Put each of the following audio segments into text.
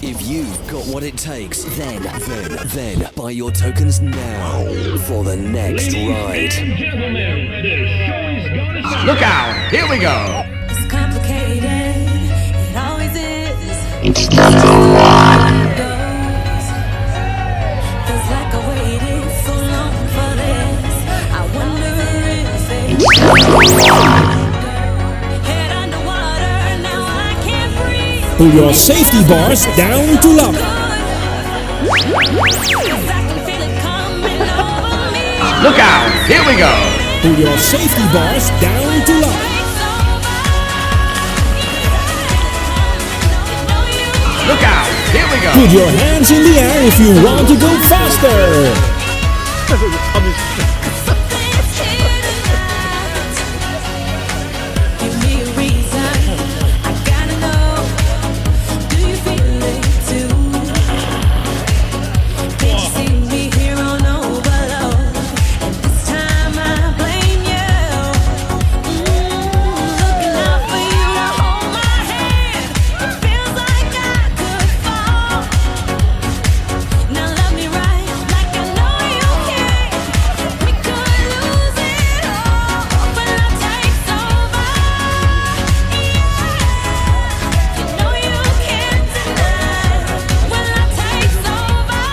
If you've got what it takes, then buy your tokens now for the next ride. Look out! Here we go! It's complicated, it always is. It's number one. Feels like I waited so long for this. I wonder if it's Number one. head underwater, now I can't breathe. Pull your safety bars down to lock. 'Cause I can feel it coming over me. Look out! Here we go! Pull your safety bars down to lock. Look out! Here we go! Put your hands in the air if you want to go faster. Give me a reason, I gotta know. Do you feel it too? Can't you see me here on overload? And this time I blame you. Looking out for you to hold my hand. It feels like I could fall. Now love me right, like I know you can. We could lose it all when our takes over. You know you can't deny when our takes over.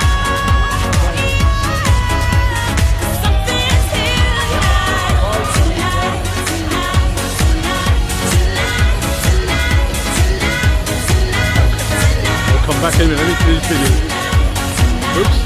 Something's here We'll come back in a minute. Let me finish. Oops.